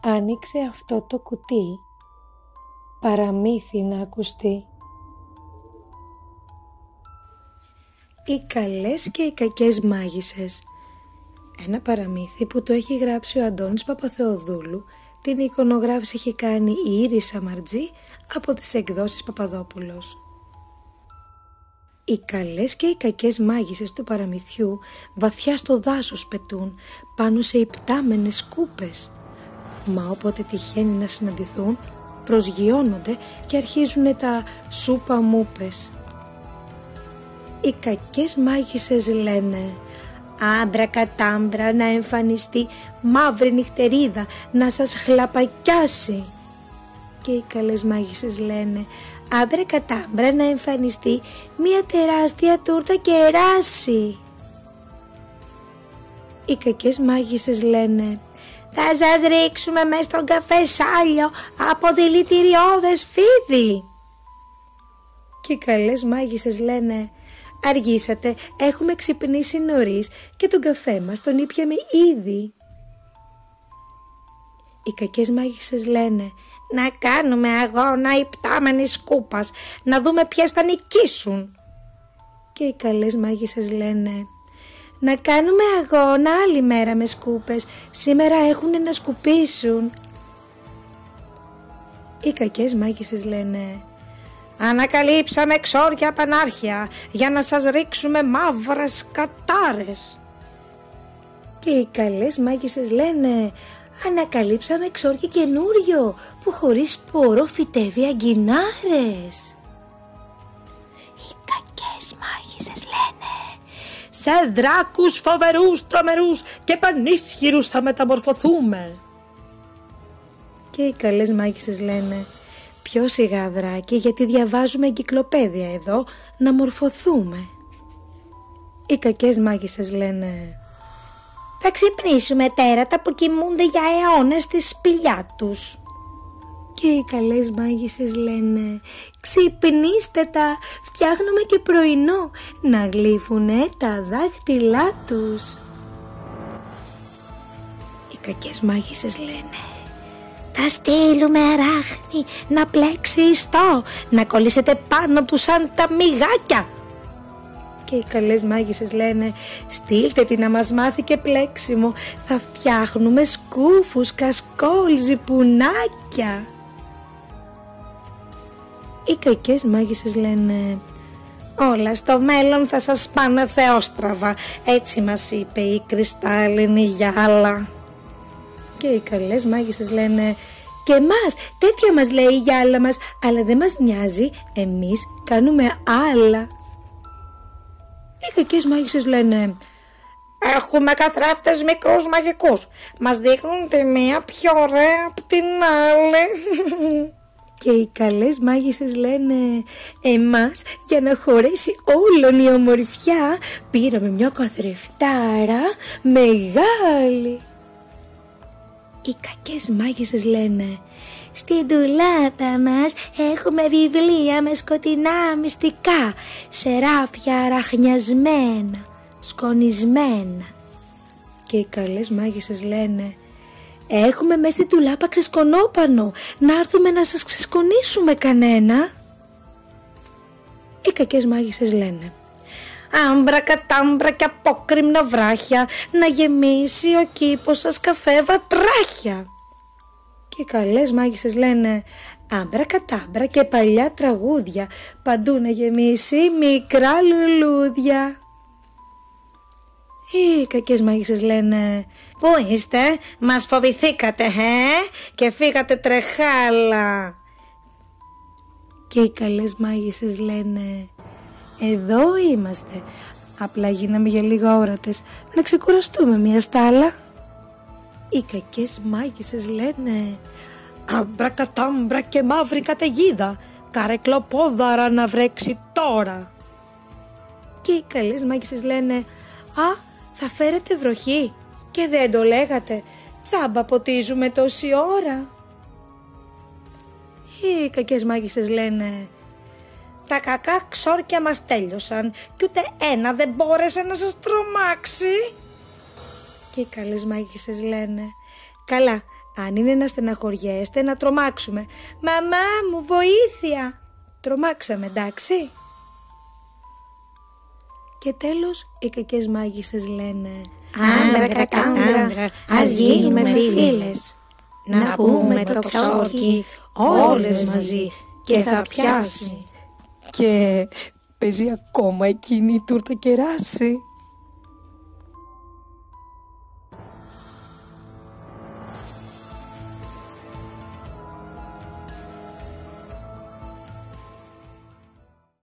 άνοιξε αυτό το κουτί, παραμύθι να ακουστεί. Οι καλές και οι κακές μάγισσες. Ένα παραμύθι που το έχει γράψει ο Αντώνης Παπαθεοδούλου, την εικονογράφηση έχει κάνει η Ήρης Σαμαρτζή από τις εκδόσεις Παπαδόπουλος. Οι καλές και οι κακές μάγισσες του παραμυθιού βαθιά στο δάσος πετούν, πάνω σε υπτάμενες σκούπες. Μα όποτε τυχαίνει να συναντηθούν, προσγειώνονται και αρχίζουν τα σούπα μούπες. Οι κακές μάγισσες λένε «Άμπρα κατάμπρα να εμφανιστεί μαύρη νυχτερίδα να σας χλαπακιάσει». Και οι καλές μάγισσες λένε «Άμπρα κατάμπρα να εμφανιστεί μια τεράστια τούρτα κεράσι». Οι κακές μάγισσες λένε «Θα σας ρίξουμε μες στον καφέ σάλιο από δηλητηριώδες φίδι». Και οι καλές μάγισσες λένε «Αργήσατε, έχουμε ξυπνήσει νωρίς και τον καφέ μας τον ήπιαμε ήδη». Οι κακές μάγισσες λένε «Να κάνουμε αγώνα υπτάμενης σκούπας, να δούμε ποιες θα νικήσουν». Και οι καλές μάγισσες λένε «Να κάνουμε αγώνα άλλη μέρα με σκούπες, σήμερα έχουνε να σκουπίσουν». Οι κακές μάγισσες λένε «Ανακαλύψαμε ξόρια πανάρχια για να σας ρίξουμε μαύρες κατάρες». Και οι καλές μάγισσες λένε «Ανακαλύψαμε ξόρια καινούριο που χωρίς σπόρο φυτεύει αγκινάρες». Οι κακές μάγισσες λένε «Σε δράκους φοβερούς, τρομερούς και πανίσχυρους θα μεταμορφωθούμε». Και οι καλές μάγισσες λένε «Πιο σιγά δράκοι, γιατί διαβάζουμε εγκυκλοπαίδεια εδώ, να μορφωθούμε». Οι κακές μάγισσες λένε «Θα ξυπνήσουμε τέρατα που κοιμούνται για αιώνες στη σπηλιά τους». Και οι καλές μάγισσες λένε «Ξυπνήστε τα, φτιάχνουμε και πρωινό, να γλύφουνε τα δάχτυλά τους». Οι κακές μάγισσες λένε «Θα στείλουμε αράχνη να πλέξει ιστό, να κολλήσετε πάνω του σαν τα μυγάκια». Και οι καλές μάγισσες λένε «Στείλτε τη να μας μάθει και πλέξιμο, θα φτιάχνουμε σκούφους, κασκόλ, ζυπουνάκια». Οι κακές μάγισσες λένε «Όλα στο μέλλον θα σας πάνε θεόστραβα, έτσι μας είπε η κρυστάλλινη γυάλα». Και οι καλές μάγισσες λένε «Και εμάς, τέτοια μας λέει η γυάλα μας, αλλά δεν μας νοιάζει, εμείς κάνουμε άλλα». Οι κακές μάγισσες λένε «Έχουμε καθρέφτες μικρούς μαγικούς, μας δείχνουν τη μία πιο ωραία από την άλλη». Και οι καλές μάγισσες λένε «Εμάς, για να χωρέσει όλον η ομορφιά, πήραμε μια καθρεφτάρα μεγάλη». Οι κακές μάγισσες λένε «Στην ντουλάπα μας έχουμε βιβλία με σκοτεινά μυστικά, σεράφια αραχνιασμένα, σκονισμένα». Και οι καλές μάγισσες λένε «Έχουμε μες στην ντουλάπα ξεσκονόπανο, να έρθουμε να σας ξεσκονίσουμε κανένα». Οι κακές μάγισσες λένε «Άμπρα κατάμπρα και απόκρημνα βράχια, να γεμίσει ο κήπος σας καφέ βατράχια». Και οι καλές μάγισσες λένε «Άμπρα κατάμπρα και παλιά τραγούδια, παντού να γεμίσει μικρά λουλούδια». Οι κακές μάγισσες λένε «Πού είστε, μας φοβηθήκατε και φύγατε τρεχάλα». Και οι καλές μάγισσες λένε «Εδώ είμαστε, απλά γίναμε για λίγα όρατες, να ξεκουραστούμε μια στάλα». Οι κακές μάγισσες λένε «Άμπρα κατάμπρα και μαύρη καταιγίδα, καρεκλοπόδαρα να βρέξει τώρα». Και οι καλές μάγισσες λένε «Α, θα φέρετε βροχή και δεν το λέγατε, τσάμπα ποτίζουμε τόση ώρα». Οι κακές μάγισσες λένε «Τα κακά ξόρκια μας τέλειωσαν και ούτε ένα δεν μπόρεσε να σας τρομάξει». Και οι καλές μάγισσες λένε «Καλά, Αν είναι να στεναχωριέστε, να τρομάξουμε. «Μαμά μου, βοήθεια!» Τρομάξαμε, εντάξει? Και τέλος οι κακές μάγισσες λένε: «Άντρα κακάντρα, ας γίνουμε φίλες. Να πούμε το ξόρκι όλες μαζί και θα πιάσει». Και παίζει ακόμα εκείνη η τούρτα κεράσι.